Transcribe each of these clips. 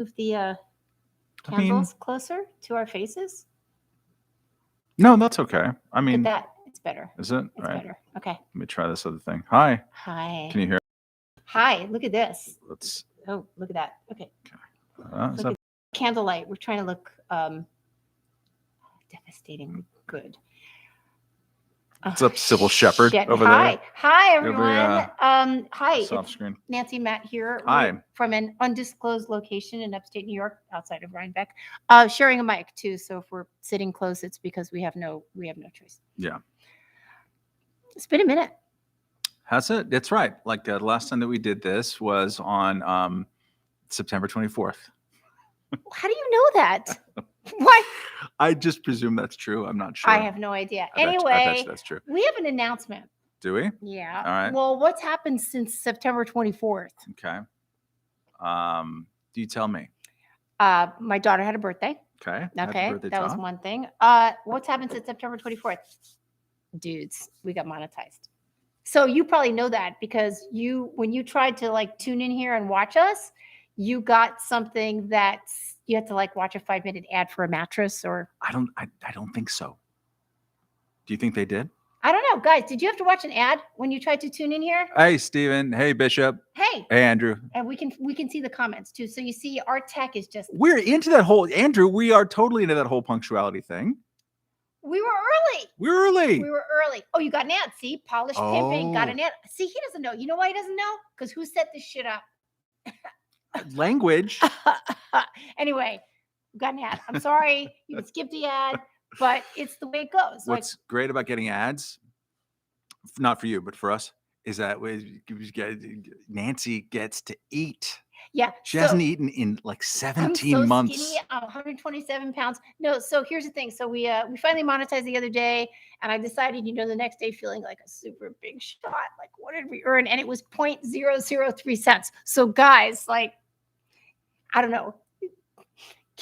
Move the I mean, candles closer to our faces. no, that's okay. I Look at mean, that. It's better. is it? All It's right. better. Okay. Let me try this other thing. Hi. Hi. Can you hear? Hi. Look at this. Let's. Oh, look at that. Okay. Is Look that at candlelight. We're trying to look devastatingly good. What's up, Sybil Shepherd Shit. over Hi. there? Hi, Over, everyone. Hi. soft It's screen. Nancy and Matt here. Hi. We're from an undisclosed location in upstate New York, outside of Rhinebeck. Sharing a mic too. So if we're sitting close, it's because we have no choice. Yeah. It's been a minute. Has it? That's right. Like the last time that we did this was on September 24th. How do you know that? What? I just presume that's true. I'm not sure. I have no idea. I bet Anyway, you that's true. we have an announcement. Do we? Yeah. All right. Well, what's happened since September 24th? Okay. Do you tell me? My daughter had a birthday. Okay. Okay. That was one thing. What's happened since September 24th? Dudes, we got monetized. So you probably know that because when you tried to like tune in here and watch us, you got something that you had to like watch a 5-minute ad for a mattress or. I don't think so. Do you think they did? I don't know, guys. Did you have to watch an ad when you tried to tune in here? Hey, Steven. Hey, Bishop. Hey. Hey, Andrew. And we can see the comments too. So you see, our tech is just. We're into that whole Andrew. We are totally into that whole punctuality thing. We were early. We were early. Oh, you got an ad. See, polished pimping. Got an ad. See, he doesn't know. You know why he doesn't know? Because who set this shit up? Language. Anyway, got an ad. I'm sorry you can skip the ad, but it's the way it goes. What's great about getting ads, not for you, but for us, is that Nancy gets to eat. Yeah. She hasn't eaten in like 17 months. Skinny, I'm 127 pounds. No, so here's the thing. So we finally monetized the other day, and I decided, the next day feeling like a super big shot. Like, what did we earn? And it was 0.003 cents. So guys, like, I don't know.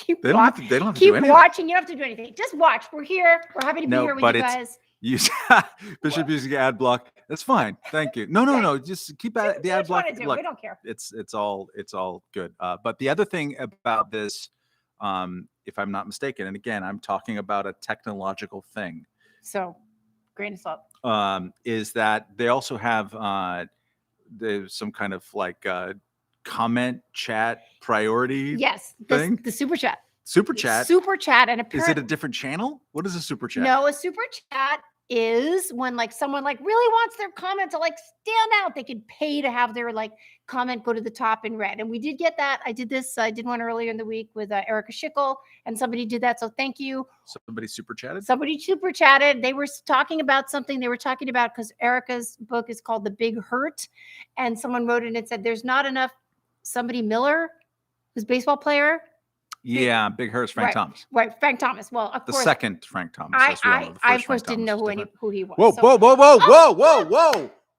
They don't have to do anything. Keep watching. You don't have to do anything. Just watch. We're here. We're happy to be here with you guys. Bishop using ad block. That's fine. Thank you. No. Just keep the ad block. We don't care. It's all good. But the other thing about this, if I'm not mistaken, and again, I'm talking about a technological thing. So, grain of salt. Is that they also have there's some kind of like comment chat priority. Yes, thing. The super chat. Super chat, and is it a different channel? What is a super chat? No, a super chat is when like someone like really wants their comment to like stand out. They could pay to have their like comment go to the top in red, and we did get that. I did one earlier in the week with Erica Schickel, and somebody did that. So thank you. Somebody super chatted. They were talking about something. They were talking about because Erica's book is called The Big Hurt, and someone wrote it and it said there's not enough. Somebody Miller, who's a baseball player. Yeah, Big Hurt's Frank Thomas. Right, Frank Thomas. Well, of course. The second Frank Thomas. I of course didn't know who he was. Whoa, whoa.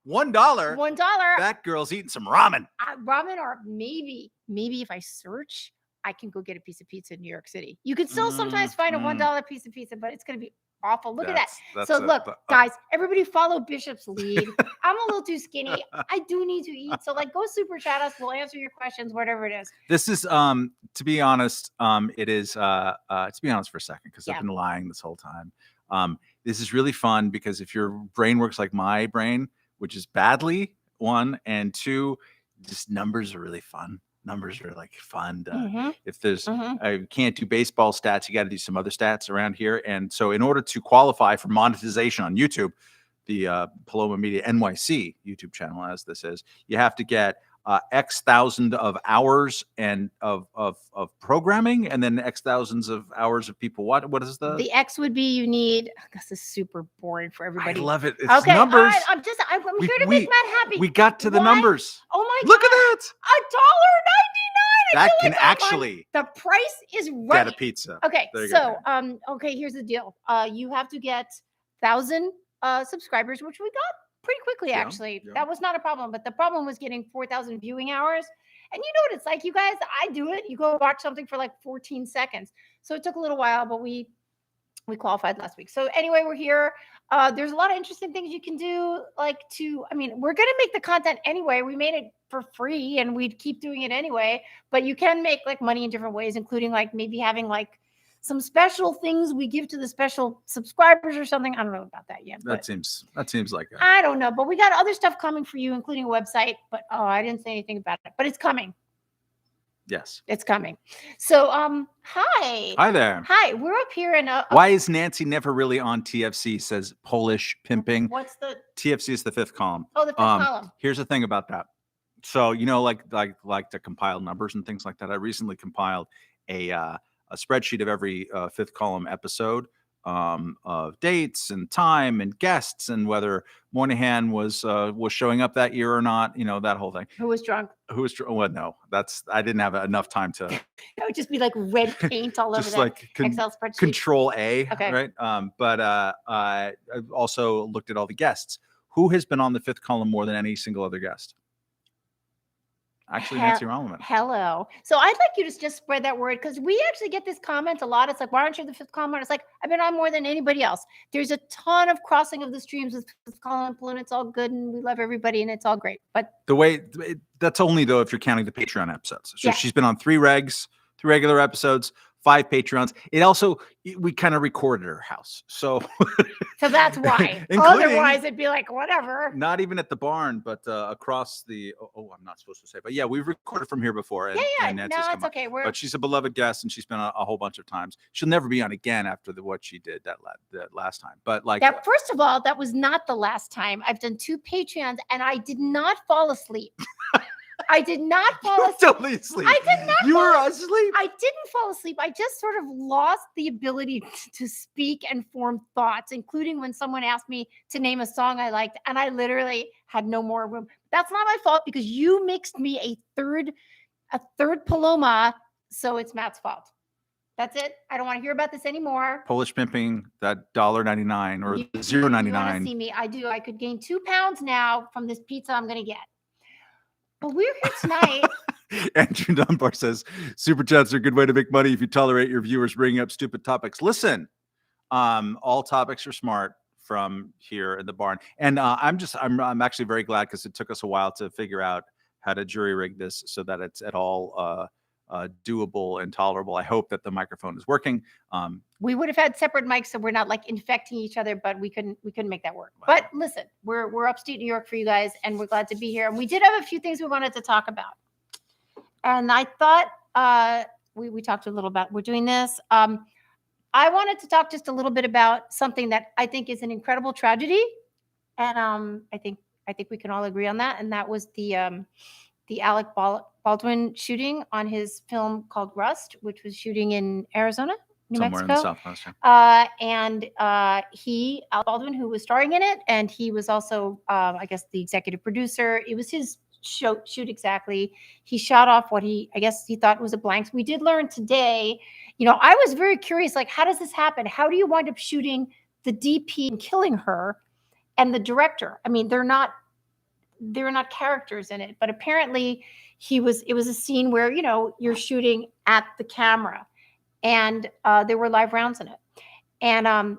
$1. That girl's eating some ramen. Ramen, or maybe if I search, I can go get a piece of pizza in New York City. You can still sometimes find a $1 piece of pizza, but it's going to be awful. Look at that. So look, guys, everybody follow Bishop's lead. I'm a little too skinny. I do need to eat. So like, go super chat us. We'll answer your questions, whatever it is. This is, to be honest, it is, to be honest for a second, because I've been lying this whole time. This is really fun because if your brain works like my brain, which is badly, 1, and 2, just numbers are really fun. Numbers are like fun. If there's, I can't do baseball stats, you got to do some other stats around here. And so in order to qualify for monetization on YouTube, the Paloma Media NYC YouTube channel, as this is, you have to get X thousand of hours and of programming, and then X thousands of hours of people. What is the X would be? You need. This is super boring for everybody. I love it. It's numbers. I'm here to make Matt happy. We got to the numbers. Oh my God! Look at that. $1.99. That can actually. The price is right. Get a pizza. Okay, so okay, here's the deal. You have to get 1,000 subscribers, which we got pretty quickly, actually. That was not a problem, but the problem was getting 4,000 viewing hours. And you know what it's like, you guys. I do it. You go watch something for like 14 seconds. So it took a little while, but we We qualified last week. So anyway, we're here. There's a lot of interesting things you can do. We're going to make the content anyway. We made it for free and we'd keep doing it anyway. But you can make like money in different ways, including like maybe having like some special things we give to the special subscribers or something. I don't know about that yet. That seems like I don't know. But we got other stuff coming for you, including a website. But I didn't say anything about it. But it's coming. Yes. It's coming. So, hi. Hi there. Hi. We're up here in Why is Nancy never really on TFC, says Polish Pimping. What's the... TFC is the fifth column. Oh, the fifth column. Here's the thing about that. So, like to compile numbers and things like that. I recently compiled a spreadsheet of every fifth column episode of dates and time and guests and whether Moynihan was showing up that year or not, that whole thing. Who was drunk? Well, no, I didn't have enough time to. It would just be like red paint all over just that like Excel spreadsheet. Control A, okay. Right? But I also looked at all the guests. Who has been on the fifth column more than any single other guest? Actually, Nancy Rolliman. Hello. So I'd like you to just spread that word because we actually get this comment a lot. It's like, why aren't you the fifth column? It's like, I've been on more than anybody else. There's a ton of crossing of the streams with fifth column, and it's all good, and we love everybody, and it's all great. But that's only though if you're counting the Patreon episodes. So she's been on 3 regular episodes, 5 Patreons. It also, we kind of recorded her house. So that's why. Otherwise, it'd be like, whatever. Not even at the barn, but across the, I'm not supposed to say. But yeah, we've recorded from here before. And, and no, it's okay. But she's a beloved guest and she's been a whole bunch of times. She'll never be on again after what she did that last time. But like that, first of all, that was not the last time. I've done 2 Patreons and I did not fall asleep. I did not fall asleep. Totally asleep. I did not. You were asleep. I didn't fall asleep. I just sort of lost the ability to speak and form thoughts, including when someone asked me to name a song I liked, and I literally had no more room. That's not my fault because you mixed me a third Paloma, so it's Matt's fault. That's it. I don't want to hear about this anymore. Polish Pimping, that $1.99 or $0.99. You want to see me? I do. I could gain 2 pounds now from this pizza I'm going to get. But we're here tonight. Andrew Dunbar says, Super Chats are a good way to make money if you tolerate your viewers bringing up stupid topics. Listen, all topics are smart from here in the barn. And I'm actually very glad because it took us a while to figure out how to jury rig this so that it's at all doable and tolerable. I hope that the microphone is working. We would have had separate mics so we're not like infecting each other, but we couldn't make that work. Wow. But listen, we're upstate New York for you guys and we're glad to be here. And we did have a few things we wanted to talk about. And I thought we talked a little about, we're doing this. I wanted to talk just a little bit about something that I think is an incredible tragedy. And I think we can all agree on that. And that was the Alec Baldwin shooting on his film called Rust, which was shooting in Arizona, New Mexico. In the Southwest. Yeah. And Alec Baldwin, who was starring in it, and he was also, I guess, the executive producer. It was his shoot exactly. He shot off what he thought was a blank. We did learn today, I was very curious, like, how does this happen? How do you wind up shooting the DP and killing her and the director? I mean, they're not characters in it, but apparently it was a scene where, you're shooting at the camera and there were live rounds in it. And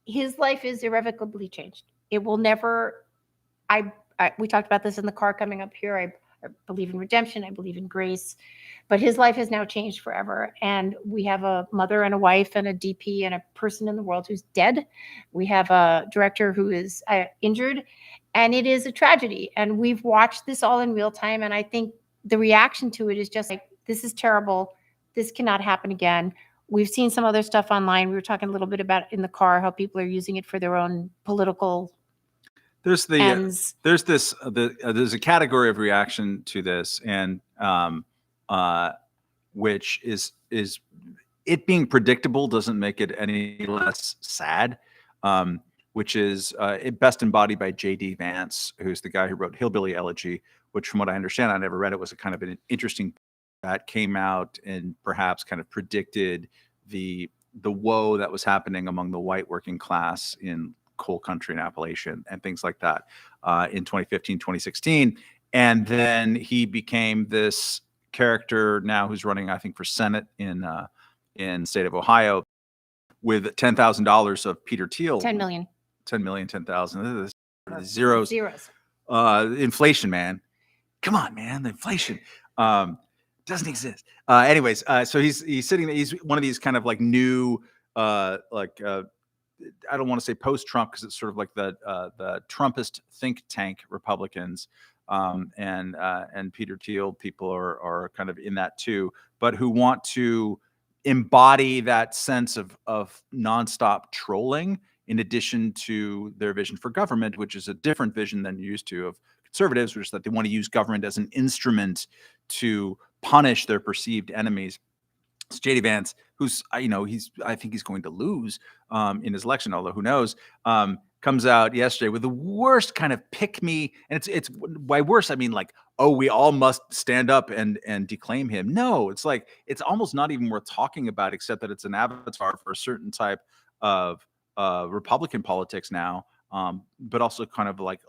his life is irrevocably changed. It will never, we talked about this in the car coming up here. I believe in redemption. I believe in grace, but his life has now changed forever. And we have a mother and a wife and a DP and a person in the world who's dead. We have a director who is injured, and it is a tragedy. And we've watched this all in real time. And I think the reaction to it is just like, this is terrible. This cannot happen again. We've seen some other stuff online. We were talking a little bit about in the car, how people are using it for their own political There's a category of reaction to this, and which is it being predictable doesn't make it any less sad. Which is best embodied by J.D. Vance, who's the guy who wrote Hillbilly Elegy, which, from what I understand, I never read it, was a kind of an interesting that came out and perhaps kind of predicted the woe that was happening among the white working class in coal country and Appalachian and things like that in 2015, 2016. And then he became this character now who's running, I think, for Senate in in the state of Ohio with $10,000 of Peter Thiel. 10 million. 10 million, 10,000. Zeros. Zeros. Inflation, man. Come on, man. The inflation doesn't exist. Anyways, so he's sitting there. He's one of these kind of like new, I don't want to say post-Trump because it's sort of like the Trumpist think tank Republicans, and Peter Thiel people are kind of in that too, but who want to embody that sense of nonstop trolling in addition to their vision for government, which is a different vision than you're used to of conservatives, which is that they want to use government as an instrument to punish their perceived enemies. It's JD Vance, who's, I think he's going to lose in his election, although who knows, comes out yesterday with the worst kind of pick me. And it's by worse, I mean like, oh, we all must stand up and declaim him. No, it's like, it's almost not even worth talking about, except that it's an avatar for a certain type of Republican politics now, but also kind of like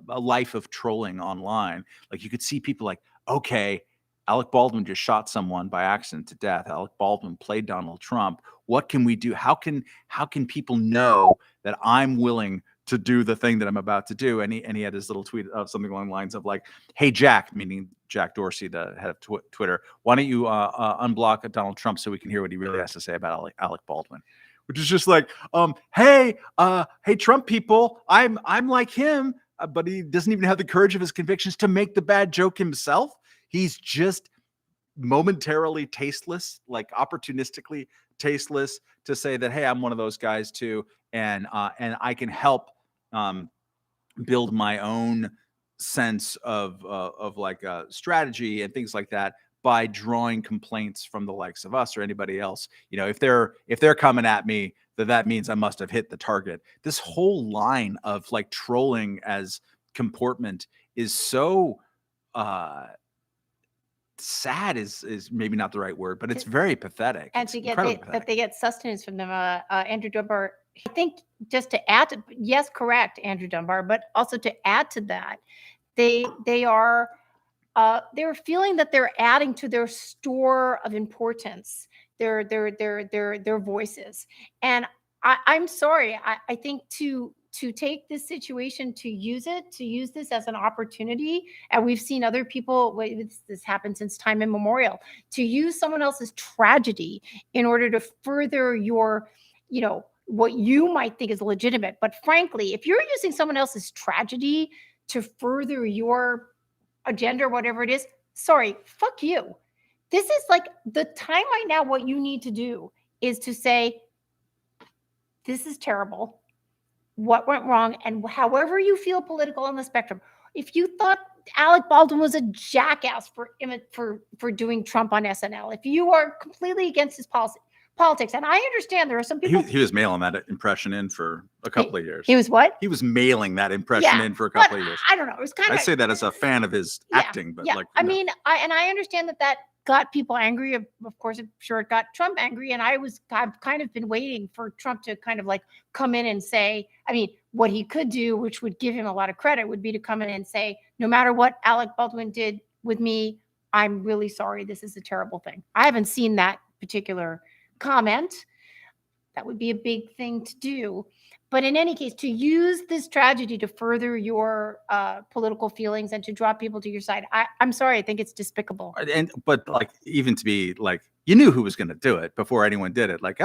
a life of trolling online. Like you could see people like, okay, Alec Baldwin just shot someone by accident to death. Alec Baldwin played Donald Trump. What can we do? How can people know that I'm willing to do the thing that I'm about to do? And he had his little tweet of something along the lines of like, hey, Jack, meaning Jack Dorsey, the head of Twitter, why don't you unblock Donald Trump so we can hear what he really has to say about Alec Baldwin? Which is just like, hey, Trump people, I'm like him, but he doesn't even have the courage of his convictions to make the bad joke himself. He's just momentarily tasteless, like opportunistically tasteless, to say that, hey, I'm one of those guys too, and I can help build my own sense of like strategy and things like that by drawing complaints from the likes of us or anybody else. If they're coming at me, that means I must have hit the target. This whole line of like trolling as comportment is so sad is maybe not the right word, but it's very pathetic. And to get that they get sustenance from them. Andrew Dunbar, I think, just to add to, yes, correct, Andrew Dunbar, but also to add to that, they're feeling that they're adding to their store of importance, their voices. And I'm sorry, I think to take this situation, to use this as an opportunity, and we've seen other people, this happened since time immemorial, to use someone else's tragedy in order to further your, what you might think is legitimate. But frankly, if you're using someone else's tragedy to further your agenda or whatever it is, sorry, fuck you. This is like the time right now. What you need to do is to say, this is terrible. What went wrong? And however you feel political on the spectrum, if you thought Alec Baldwin was a jackass for doing Trump on SNL, if you are completely against his politics, and I understand there are some people. He was mailing that impression in for a couple of years. He was what? He was mailing that impression in for a couple of years. I don't know. It was kind of. I say that as a fan of his acting, but like. I mean, I understand that got people angry. Of course, I'm sure it got Trump angry. And I've kind of been waiting for Trump to kind of like come in and say, I mean, what he could do, which would give him a lot of credit, would be to come in and say, no matter what Alec Baldwin did with me, I'm really sorry. This is a terrible thing. I haven't seen that particular comment. That would be a big thing to do. But in any case, to use this tragedy to further your political feelings and to draw people to your side, I'm sorry, I think it's despicable. But like, even to be like, you knew who was going to do it before anyone did it. Like,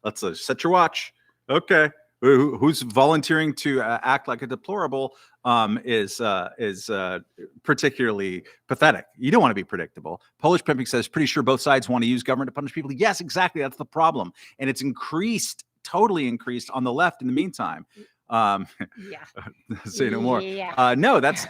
let's set your watch. Okay, who's volunteering to act like a deplorable is particularly pathetic. You don't want to be predictable. Polish Pimping says, pretty sure both sides want to use government to punish people. Yes, exactly. That's the problem, and it's totally increased on the left in the meantime. Say no more. No, that's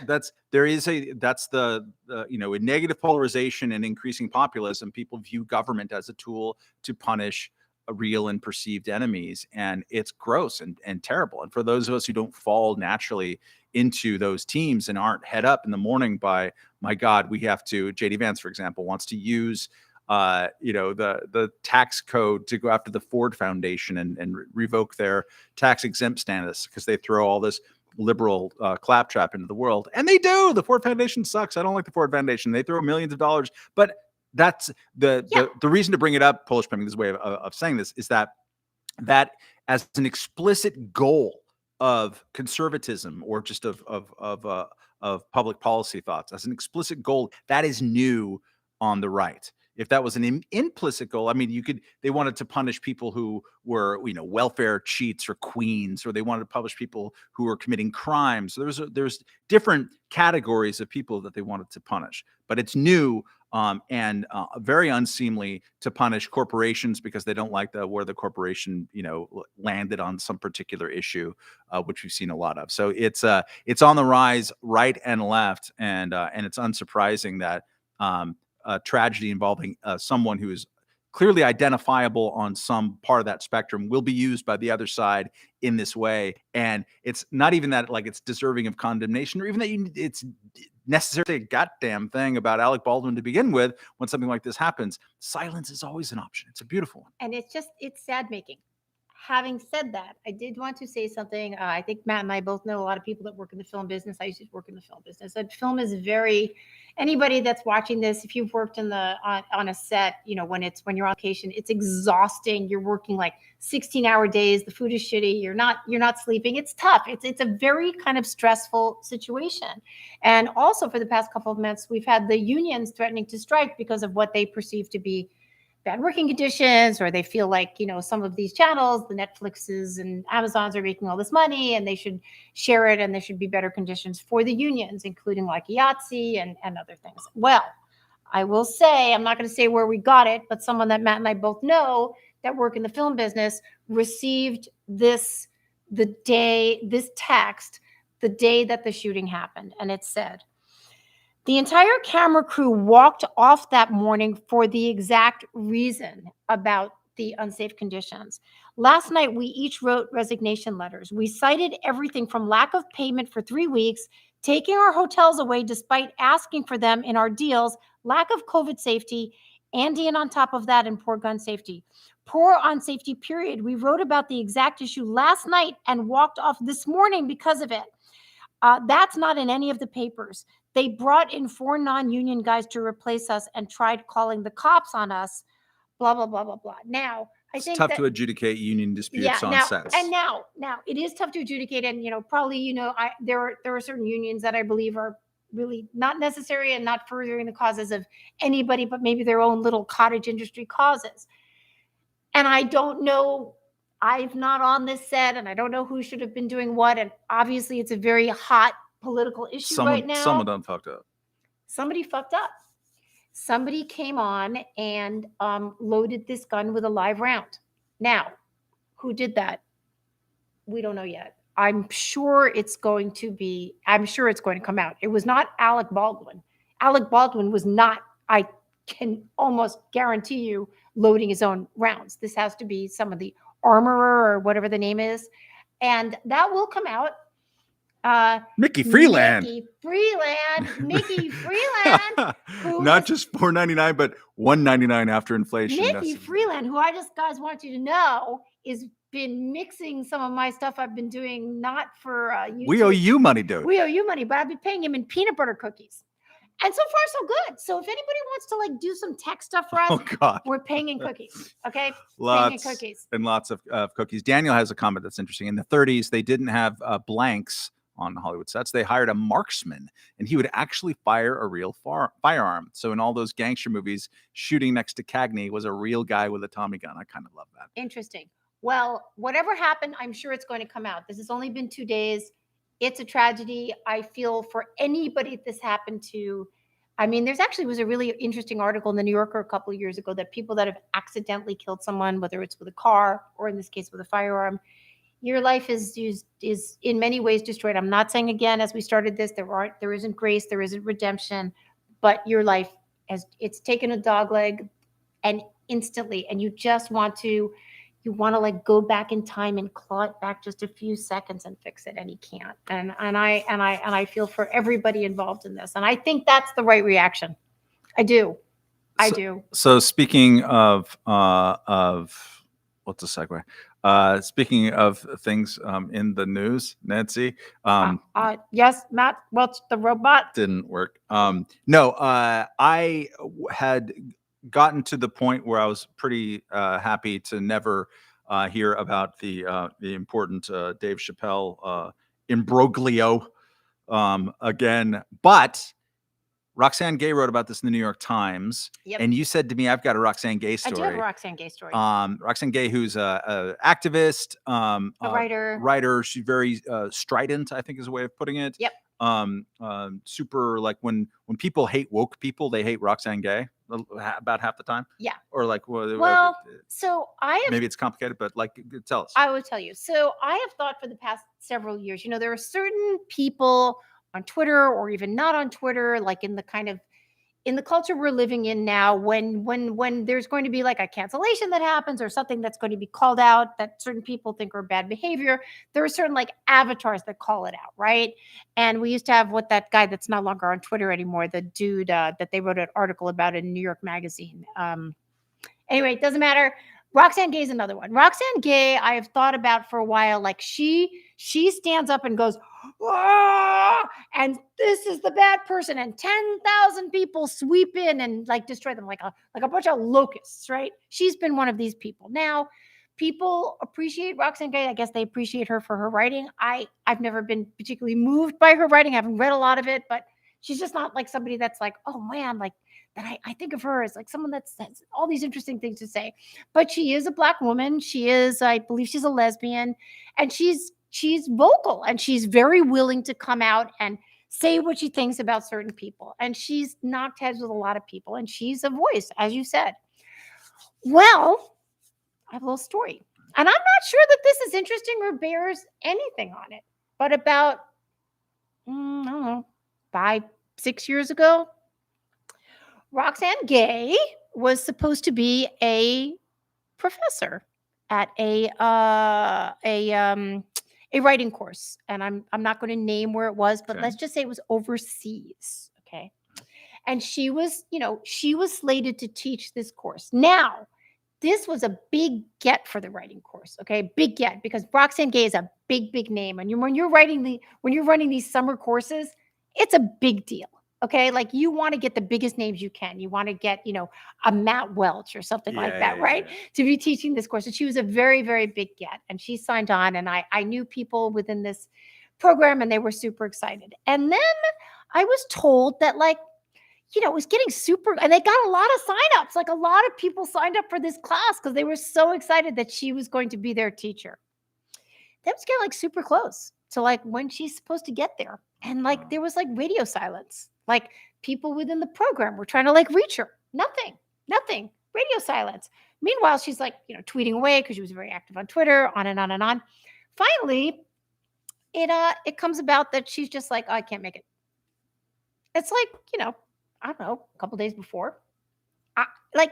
the in negative polarization and increasing populism, people view government as a tool to punish real and perceived enemies, and it's gross and terrible. And for those of us who don't fall naturally into those teams and aren't head up in the morning by, my God, we have to. JD Vance, for example, wants to use the tax code to go after the Ford Foundation and revoke their tax exempt status because they throw all this liberal claptrap into the world. And they do. The Ford Foundation sucks. I don't like the Ford Foundation. They throw millions of dollars, but that's the reason to bring it up. Polish pimping, this way of saying this, is that as an explicit goal of conservatism, or just of public policy thoughts, as an explicit goal, that is new on the right. If that was an implicit goal, I mean, they wanted to punish people who were, welfare cheats or queens, or they wanted to punish people who were committing crimes. So there's different categories of people that they wanted to punish, but it's new and very unseemly to punish corporations because they don't like where the corporation, landed on some particular issue, which we've seen a lot of. So it's on the rise, right and left, and it's unsurprising that a tragedy involving someone who is clearly identifiable on some part of that spectrum will be used by the other side in this way. And it's not even that like it's deserving of condemnation, or even that it's necessarily a goddamn thing about Alec Baldwin to begin with. When something like this happens, silence is always an option. It's a beautiful one. And it's sad making. Having said that, I did want to say something. I think Matt and I both know a lot of people that work in the film business. I used to work in the film business. And film is anybody that's watching this, if you've worked on a set, when you're on location, it's exhausting. You're working like 16-hour days. The food is shitty. You're not sleeping. It's tough. It's a very kind of stressful situation. And also for the past couple of months, we've had the unions threatening to strike because of what they perceive to be bad working conditions, or they feel like, some of these channels, the Netflixes and Amazons, are making all this money and they should share it, and there should be better conditions for the unions, including like IATSE and other things. Well, I will say, I'm not going to say where we got it, but someone that Matt and I both know that work in the film business received this text the day that the shooting happened. And it said, "The entire camera crew walked off that morning for the exact reason about the unsafe conditions. Last night, we each wrote resignation letters. We cited everything from lack of payment for 3 weeks, taking our hotels away despite asking for them in our deals, lack of COVID safety, and on top of that, and poor gun safety. Poor on safety, period. We wrote about the exact issue last night and walked off this morning because of it. That's not in any of the papers. They brought in 4 non-union guys to replace us and tried calling the cops on us, blah, blah, blah, blah, blah." Now, it's tough to adjudicate union disputes on sets. And now it is tough to adjudicate. And, probably, there are certain unions that I believe are really not necessary and not furthering the causes of anybody, but maybe their own little cottage industry causes. And I don't know. I'm not on this set, and I don't know who should have been doing what. And obviously, it's a very hot political issue right now. Someone done fucked up. Somebody fucked up. Somebody came on and loaded this gun with a live round. Now, who did that? We don't know yet. I'm sure it's going to come out. It was not Alec Baldwin. Alec Baldwin was not, I can almost guarantee you, loading his own rounds. This has to be some of the armorer or whatever the name is. And that will come out. Mickey Freeland. Not just $4.99, but $1.99 after inflation. Mickey Freeland, who I just, guys, want you to know, is been mixing some of my stuff I've been doing, not for YouTube. We owe you money, dude. We owe you money, but I've been paying him in peanut butter cookies. And so far, so good. So if anybody wants to like do some tech stuff for us, we're paying in cookies. Okay. Lots of cookies. Daniel has a comment that's interesting. In the 30s, they didn't have blanks on Hollywood sets. They hired a marksman, and he would actually fire a real firearm. So in all those gangster movies, shooting next to Cagney was a real guy with a Tommy gun. I kind of love that. Interesting. Well, whatever happened, I'm sure it's going to come out. This has only been 2 days. It's a tragedy. I feel for anybody this happened to. I mean, there's actually was a really interesting article in the New Yorker a couple of years ago that people that have accidentally killed someone, whether it's with a car or in this case with a firearm, your life is in many ways destroyed. I'm not saying, again, as we started this, there isn't grace, there isn't redemption, but your life it's taken a dog leg and instantly, and you just want to like go back in time and claw it back just a few seconds and fix it, and you can't. And I feel for everybody involved in this, and I think that's the right reaction. I do. So speaking of what's a segue? Speaking of things in the news, Nancy. Yes, Matt. Well, the robot didn't work. No, I had gotten to the point where I was pretty happy to never hear about the important Dave Chappelle imbroglio again. But Roxane Gay wrote about this in the New York Times, and you said to me, "I've got a Roxane Gay story." I do have a Roxane Gay story. Roxane Gay, who's a activist, a writer. Writer. She's very strident, I think is a way of putting it. Yep. Super, like when people hate woke people, they hate Roxane Gay about half the time. Yeah. Or like, well, so I have, maybe it's complicated, but like, tell us. I will tell you. So I have thought for the past several years, there are certain people on Twitter or even not on Twitter, like in the culture we're living in now, when there's going to be like a cancellation that happens or something that's going to be called out that certain people think are bad behavior, there are certain like avatars that call it out, right? And we used to have that guy that's no longer on Twitter anymore, the dude that they wrote an article about in New York Magazine. Anyway, it doesn't matter. Roxane Gay is another one. Roxane Gay, I have thought about for a while. Like she stands up and goes, "Ah!" and this is the bad person, and 10,000 people sweep in and like destroy them like a bunch of locusts, right? She's been one of these people. Now, people appreciate Roxane Gay. I guess they appreciate her for her writing. I've never been particularly moved by her writing. I haven't read a lot of it, but she's just not like somebody that's like, oh man, like that I think of her as like someone that's all these interesting things to say. But she is a Black woman. She is, I believe she's a lesbian, and she's vocal, and she's very willing to come out and say what she thinks about certain people. And she's knocked heads with a lot of people, and she's a voice, as you said. Well, I have a little story. And I'm not sure that this is interesting or bears anything on it. But about, I don't know, 5-6 years ago, Roxane Gay was supposed to be a professor at a writing course, and I'm not going to name where it was, but let's just say it was overseas, okay? And she was slated to teach this course. Now, this was a big get for the writing course, okay? Big get, because Roxane Gay is a big name, and when you're running these summer courses, it's a big deal. Okay, like you want to get the biggest names you can. You want to get, a Matt Welch or something like that, right? Yeah. To be teaching this course. And she was a very, very big get. And she signed on, and I knew people within this program, and they were super excited. And then I was told that it was getting super, and they got a lot of signups. Like a lot of people signed up for this class because they were so excited that she was going to be their teacher. That was getting super close to when she's supposed to get there. And there was radio silence. Like people within the program were trying to reach her. Nothing, radio silence. Meanwhile, she's tweeting away because she was very active on Twitter, on and on and on. Finally, it comes about that she's just like, oh, I can't make it. It's I don't know, a couple days before.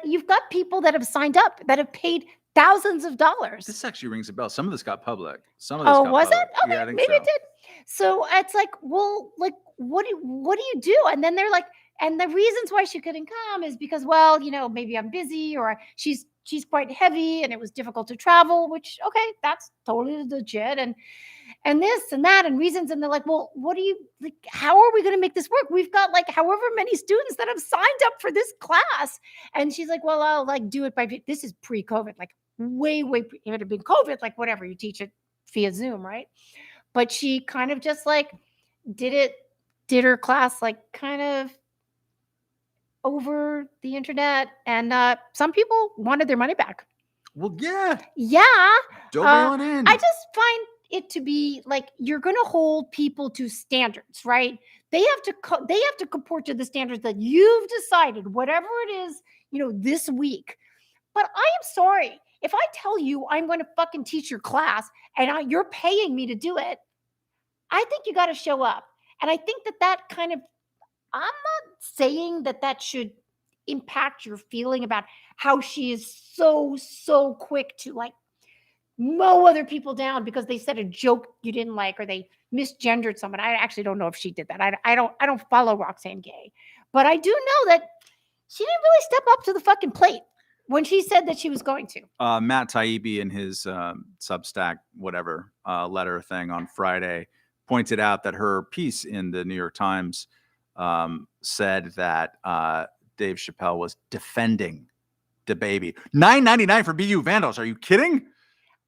You've got people that have signed up that have paid thousands of dollars. This actually rings a bell. Some of this got public. Some of this got was public. It? Okay, yeah, I think maybe so. It did. So it's well, what do you do? And then they're and the reasons why she couldn't come is because, well, maybe I'm busy, or she's quite heavy and it was difficult to travel, which, okay, that's totally legit. And this and that and reasons. And they're well, what do you how are we going to make this work? We've got however many students that have signed up for this class. And she's well, I'll do it by, this is pre-COVID, way, it would have been COVID, whatever, you teach it via Zoom, right? But she kind of just did her class kind of over the internet, and some people wanted their money back. Well, yeah. Don't bail it in. I just find it to be you're going to hold people to standards, right? They have to comport to the standards that you've decided, whatever it is, this week. But I am sorry. If I tell you I'm going to fucking teach your class and you're paying me to do it, I think you got to show up. And I think that kind of, I'm not saying that should impact your feeling about how she is so quick to mow other people down because they said a joke you didn't like, or they misgendered someone. I actually don't know if she did that. I don't follow Roxane Gay, but I do know that she didn't really step up to the fucking plate when she said that she was going to. Matt Taibbi in his Substack, whatever, letter thing on Friday pointed out that her piece in the New York Times said that Dave Chappelle was defending the baby. $9.99 for BU Vandals. Are you kidding?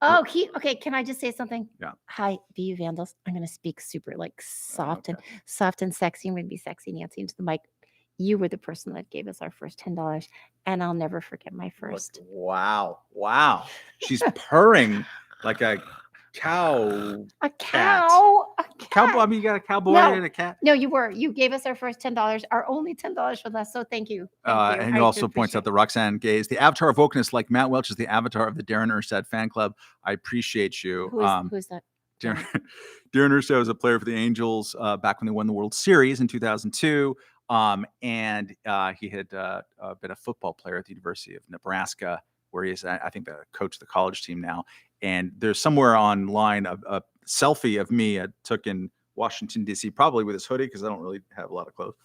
Oh, okay. Can I just say something? Yeah. Hi, BU Vandals. I'm going to speak super like soft and sexy. I'm going to be sexy Nancy into the mic. You were the person that gave us our first $10, and I'll never forget my first. Wow. She's purring like a cow. A cow. Cowboy. I mean, you got a cowboy and a cat. No, you gave us our first $10, our only $10 for that. So thank you. And he also points out that Roxanne Gay is the avatar of wokeness, like Matt Welch is the avatar of the Darren Erstad fan club. I appreciate you. Who's that? Darren Erstad was a player for the Angels back when they won the World Series in 2002. And he had been a football player at the University of Nebraska, where he is, I think, the coach of the college team now. And there's somewhere online a selfie of me I took in Washington, D.C., probably with his hoodie, because I don't really have a lot of clothes.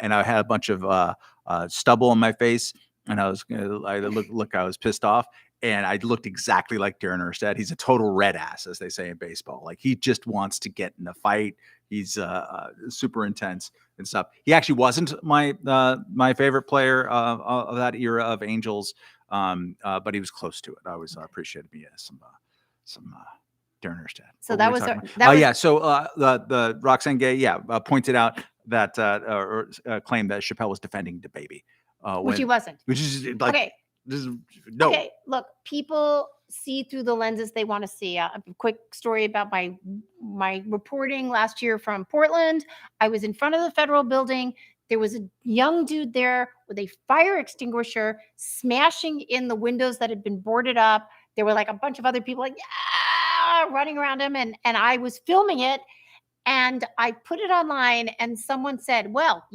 And I had a bunch of stubble on my face, and I was pissed off. And I looked exactly like Darren Erstad. He's a total red ass, as they say in baseball. Like, he just wants to get in a fight. He's super intense and stuff. He actually wasn't my favorite player of that era of Angels, but he was close to it. I always appreciated me some Darren Erstad. So that was So the Roxanne Gay pointed out that or claimed that Chappelle was defending the baby, which he wasn't. Which is like no. Okay, look, people see through the lenses they want to see. A quick story about my reporting last year from Portland. I was in front of the federal building. There was a young dude there with a fire extinguisher smashing in the windows that had been boarded up. There were like a bunch of other people like running around him, and I was filming it, and I put it online, and someone said, well,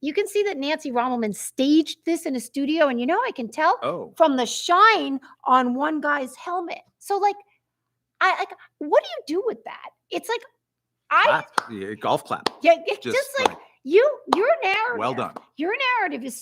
you can see that Nancy Rommelman staged this in a studio, and I can tell from the shine on one guy's helmet. So what do you do with that? It's like golf clap. Yeah, it's just like your narrative. Well done. Your narrative is